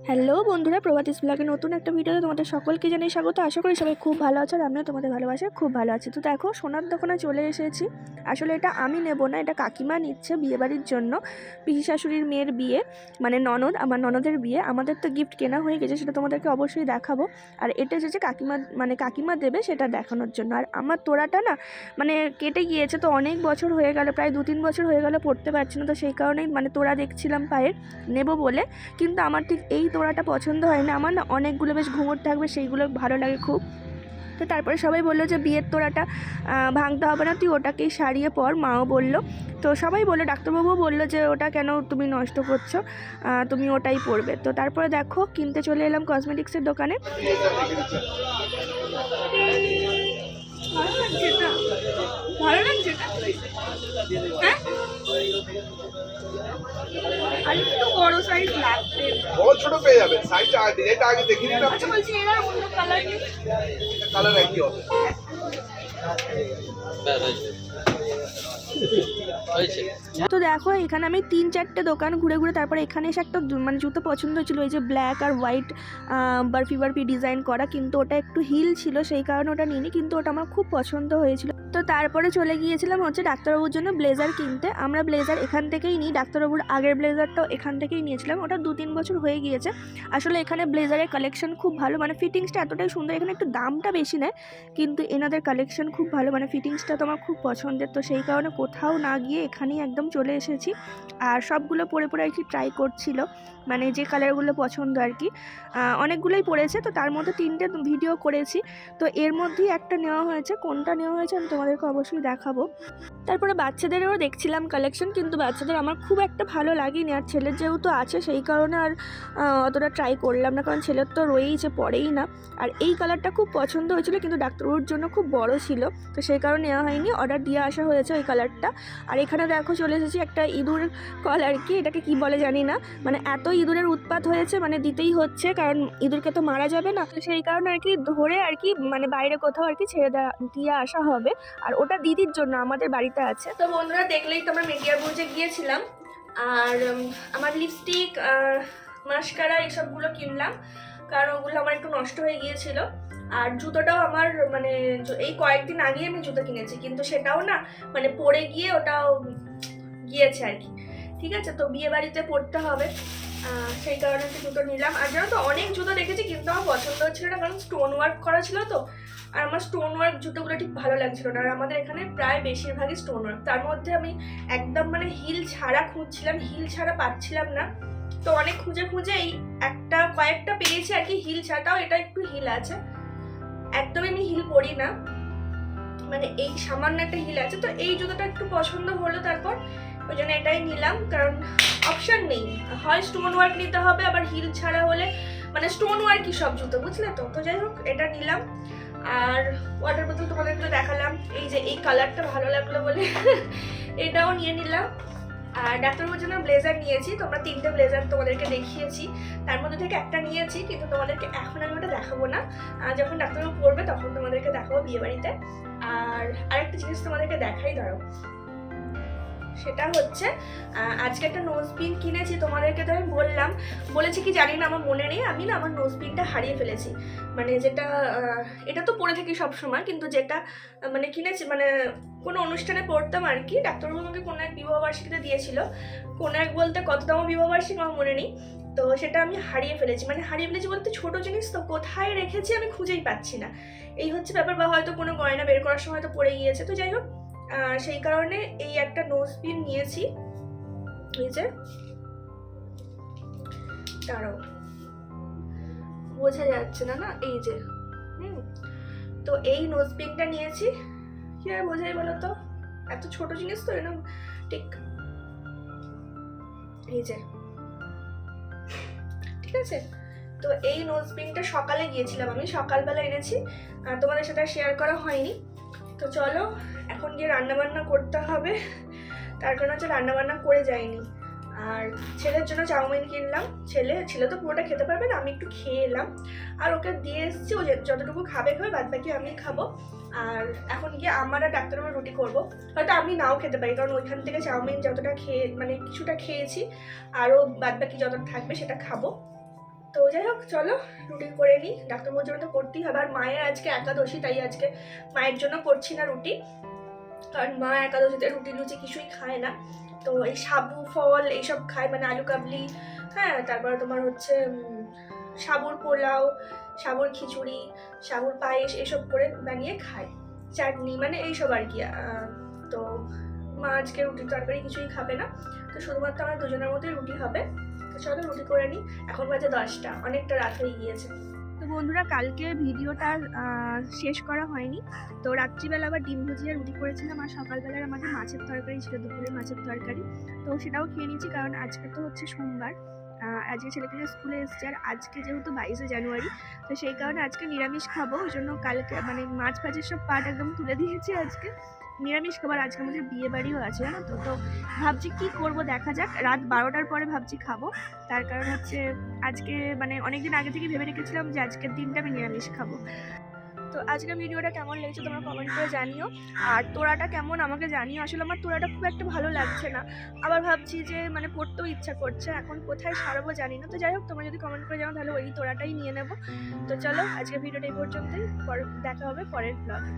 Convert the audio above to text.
Hello বন্ধুরা, প্রভাতিস ব্লগে নতুন একটা ভিডিওতে তোমাদের সকলকে জানাই স্বাগত। আশা করি সবাই খুব ভালো আছো আর আমিও তোমাদের ভালোবাসায় খুব ভালো আছি। তো দেখো, সোনার দোকানে চলে এসেছি। আসলে এটা আমি নেব না, এটা কাকিমা নিচ্ছে বিয়েবাড়ির জন্য। পিসি শাশুড়ির মেয়ের বিয়ে, মানে ননদ, আমার ননদের বিয়ে। আমাদের তো গিফট কেনা হয়ে গেছে, সেটা তোমাদেরকে অবশ্যই দেখাবো। আর এটা যে কাকিমা, মানে কাকিমা দেবে সেটা দেখানোর জন্য। আর আমার তোড়াটা না মানে কেটে গিয়েছে, তো অনেক বছর হয়ে গেল, প্রায় 2-3 বছর হয়ে গেল পড়তে পারছি না। তো সেই কারণেই মানে তোড়া দেখছিলাম পায়ের, নেব বলে। কিন্তু আমার ঠিক এই তোড়াটা পছন্দ হয় না। আমার না অনেকগুলো বেশ ঘুঙুর থাকবে, সেইগুলো ভালো লাগে খুব। তো তারপরে সবাই বললো যে বিয়ের তোড়াটা ভাঙতে হবে না, তুই ওটাকেই সারিয়ে পর, মাও বললো। তো সবাই বললো, ডাক্তারবাবুও বললো যে ওটা কেন তুমি নষ্ট করছো, তুমি ওটাই পরবে। তো তারপরে দেখো, কিনতে চলে এলাম কসমেটিক্সের দোকানে। ভালো লাগছে, হ্যাঁ আর একটু বড় সাইজ লাগবে, বড় ছোট পেয়ে যাবেন, সাইজটা এটা আগে দেখে নিন। আচ্ছা বলছি এরা অন্য কালার নেই? কালার একই হবে। তো দেখো, এখানে আমি 3-4টে দোকান ঘুরে ঘুরে তারপরে এখানে এসে একটা মানে জুতো পছন্দ হয়েছিল, এই যে ব্ল্যাক আর হোয়াইট বারফি বারফি ডিজাইন করা, কিন্তু ওটা একটু হিল ছিল, সেই কারণে ওটা নিইনি, কিন্তু ওটা আমার খুব পছন্দ হয়েছিল। তো তারপরে চলে গিয়েছিলাম হচ্ছে ডাক্তারবাবুর জন্য ব্লেজার কিনতে। আমরা ব্লেজার এখান থেকেই নিই, ডাক্তারবাবুর আগের ব্লেজারটাও এখান থেকেই নিয়েছিলাম, ওটা 2-3 বছর হয়ে গিয়েছে। আসলে এখানে ব্লেজারের কালেকশন খুব ভালো, মানে ফিটিংসটা এতটাই সুন্দর। এখানে একটু দামটা বেশি নেয়, কিন্তু এনাদের কালেকশন খুব ভালো, মানে ফিটিংসটা তো আমার খুব পছন্দের। তো সেই কারণে কোথাও না গিয়ে এখানেই একদম চলে এসেছি। আর সবগুলো পরে পরে আর কি ট্রাই করছিল, মানে যে কালারগুলো পছন্দ আর কি। অনেকগুলোই পড়েছে, তো তার মধ্যে 3টে ভিডিও করেছি। তো এর মধ্যেই একটা নেওয়া হয়েছে, কোনটা নেওয়া হয়েছে আমি তোমাদেরকে অবশ্যই দেখাবো। তারপরে বাচ্চাদেরও দেখছিলাম কালেকশন, কিন্তু বাচ্চাদের আমার খুব একটা ভালো লাগেনি। আর ছেলের যেহেতু আছে সেই কারণে আর অতটা ট্রাই করলাম না, কারণ ছেলের তো রয়েইছে, পড়েই না। আর এই কালারটা খুব পছন্দ হয়েছিল, কিন্তু ডাক্তারবাবুর জন্য খুব বড় ছিল, তো সেই কারণে নেওয়া হয়নি, অর্ডার দিয়ে আসা হয়েছে ওই কালারটা। আর এখানে দেখো চলে এসেছি একটা ইঁদুর কল আর কি, এটাকে কি বলে জানি না, মানে এত ইঁদুরের উৎপাত হয়েছে, মানে দিতেই হচ্ছে, কারণ ইঁদুরকে তো মারা যাবে না, তো সেই কারণে আর কি ধরে আর কি মানে বাইরে কোথাও আর কি ছেড়ে দিয়ে আসা হবে। আর ওটা দিদির জন্য, আমাদের বাড়িতে আছে। তো বন্ধুরা, দেখলেই তো আমরা মেডিয়ারগঞ্জে গিয়েছিলাম। আর আমার লিপস্টিক, মাস্কারা এইসবগুলো কিনলাম, কারণ ওগুলো আমার একটু নষ্ট হয়ে গিয়েছিল। আর জুতোটাও আমার মানে এই কয়েকদিন আগে আমি জুতো কিনেছি, কিন্তু সেটাও না মানে পরে গিয়ে ওটাও গিয়েছে আর কি। ঠিক আছে, তো বিয়ে বাড়িতে পরতে হবে, সেই কারণে একটু জুতো নিলাম। আর জানো তো, অনেক জুতো দেখেছি, কিন্তু আমার পছন্দ হচ্ছিল না, কারণ স্টোন ওয়ার্ক করা ছিল তো। আর আমার স্টোন ওয়ার্ক জুতোগুলো ঠিক ভালো লাগছিল না। আর আমাদের এখানে প্রায় বেশিরভাগই স্টোন ওয়ার্ক, তার মধ্যে আমি একদম মানে হিল ছাড়া খুঁজছিলাম, হিল ছাড়া পাচ্ছিলাম না। তো অনেক খুঁজে খুঁজে এই কয়েকটা পেয়েছি আর কি হিল ছাড়াও। এটা একটু হিল আছে, একদমই আমি হিল পরি না, মানে এই সামান্য একটা হিল আছে। তো এই জুতোটা একটু পছন্দ হলো, তারপর ওই জন্য এটাই নিলাম, কারণ অপশন নেই, হয় স্টোন ওয়ার্ক নিতে হবে, আবার হিল ছাড়া হলে মানে স্টোন ওয়ার্কই সব জুতো, বুঝলে তো। তো যাই হোক, এটা নিলাম। আর ওয়াটার বোতল তোমাদেরকে দেখালাম, এই যে এই কালারটা ভালো লাগলো বলে এটাও নিয়ে নিলাম। আর ডাক্তারবাবুর জন্য ব্লেজার নিয়েছি, তোমরা 3টে ব্লেজার তোমাদেরকে দেখিয়েছি, তার মধ্যে থেকে একটা নিয়েছি, কিন্তু তোমাদেরকে এখন আমি ওটা দেখাবো না, যখন ডাক্তারবাবু পড়বে তখন তোমাদেরকে দেখাবো বিয়ে বাড়িতে। আর আরেকটা জিনিস তোমাদেরকে দেখাই, দাঁড়াও, সেটা হচ্ছে আজকে একটা নোজ পিন কিনেছি। তোমাদেরকে তো আমি বলেছি কি জানি না, আমার মনে নেই, আমি না আমার নোজ পিনটা হারিয়ে ফেলেছি। মানে যেটা এটা তো পরে থাকি সবসময়, কিন্তু যেটা মানে কিনেছি, মানে কোনো অনুষ্ঠানে পড়তাম আর কি, ডাক্তারবাবু আমাকে কোনো এক বিবাহবার্ষিকীতে দিয়েছিল, কোনো এক বলতে কততম বিবাহবার্ষিকী আমার মনে নেই। তো সেটা আমি হারিয়ে ফেলেছি, মানে হারিয়ে ফেলেছি বলতে ছোট জিনিস তো, কোথায় রেখেছি আমি খুঁজেই পাচ্ছি না, এই হচ্ছে ব্যাপার। বা হয়তো কোনো গয়না বের করার সময় তো পড়ে গিয়েছে। তো যাই হোক, সেই কারণে এই একটা নোজ পিন নিয়েছি, এই যে, দাঁড়াও বোঝা যাচ্ছে না, না এই যে, তো এই নোজ পিনটা নিয়েছি। কি আর বোঝাই বলো তো, এত ছোট জিনিস তো, এরকম ঠিক, এই যে, ঠিক আছে। তো এই নোজ পিনটা সকালে গিয়েছিলাম, আমি সকালবেলা এনেছি, তোমাদের সাথে শেয়ার করা হয়নি। তো চলো, এখন গিয়ে রান্নাবান্না করতে হবে, তার কারণ হচ্ছে রান্নাবান্না করে যাইনি। আর ছেলের জন্য চাউমিন কিনলাম, ছেলে তো পুরোটা খেতে পারবে না, আমি একটু খেয়ে এলাম। আর ওকে দিয়ে এসেছি, ও যতটুকু খাবে বাদ বাকি আমি খাবো। আর এখন গিয়ে আমার আর ডাক্তারবাবুর রুটি করবো, হয়তো আমি নাও খেতে পারি, কারণ ওইখান থেকে চাউমিন যতটা খেয়ে মানে কিছুটা খেয়েছি, আরও বাদ বাকি যতটা থাকবে সেটা খাবো। তো যাই হোক চলো রুটি করে নিই, ডাক্তারবাবুর জন্য তো করতেই হবে। আর মায়ের আজকে একাদশী, তাই আজকে মায়ের জন্য করছি না রুটি, কারণ মা একাদশীতে রুটি লুচি কিছুই খায় না। তো এই সাবু ফল এইসব খায়, মানে আলু কাবলি, হ্যাঁ, তারপরে তোমার হচ্ছে সাবুর পোলাও, সাবুর খিচুড়ি, সাবুর পায়েস এসব করে বানিয়ে খায়, চাটনি, মানে এইসব আর কি। তো মা আজকে রুটি তরকারি কিছুই খাবে না, তো শুধুমাত্র আমার দুজনের মধ্যেই রুটি হবে। তো চলো রুটি করে নিই, এখন বাজে 10টা, অনেকটা রাত হয়ে গিয়েছে। তো বন্ধুরা কালকে ভিডিওটা শেষ করা হয়নি, তো রাত্রিবেলা আবার ডিম ভুজিয়া রুটি করেছিলাম, আর সকালবেলার আমাদের মাছের তরকারি ছিল, দুপুরে মাছের তরকারি, তো সেটাও খেয়ে নিয়েছি। কারণ আজকে তো হচ্ছে সোমবার, আজকে ছেলেকে স্কুলে এসছে, আর আজকে যেহেতু 22শে জানুয়ারি, তো সেই কারণে আজকে নিরামিষ খাবো। ওই জন্য কালকে মানে মাছ ভাজের সব পাট একদম তুলে দিয়েছি, আজকে নিরামিষ খাবার। আজকে আমাদের বিয়ে বাড়িও আছে জানো তো, তো ভাবছি কি করব দেখা যাক, রাত 12টার পরে ভাবছি খাবো। তার কারণ হচ্ছে আজকে মানে অনেকদিন আগে থেকে ভেবে রেখেছিলাম যে আজকের দিনটা আমি নিরামিষ খাবো। তো আজকের ভিডিওটা কেমন লেগেছে তোমরা কমেন্ট করে জানিও, আর তোড়াটা কেমন আমাকে জানিও। আসলে আমার তোড়াটা খুব একটা ভালো লাগছে না, আবার ভাবছি যে মানে পড়তেও ইচ্ছা করছে, এখন কোথায় সারবো জানি না। তো যাই হোক তোমরা যদি কমেন্ট করে জানো তাহলে ওই তোড়াটাই নিয়ে নেবো। তো চলো আজকের ভিডিওটা এই পর্যন্তই, দেখা হবে পরের ব্লগে।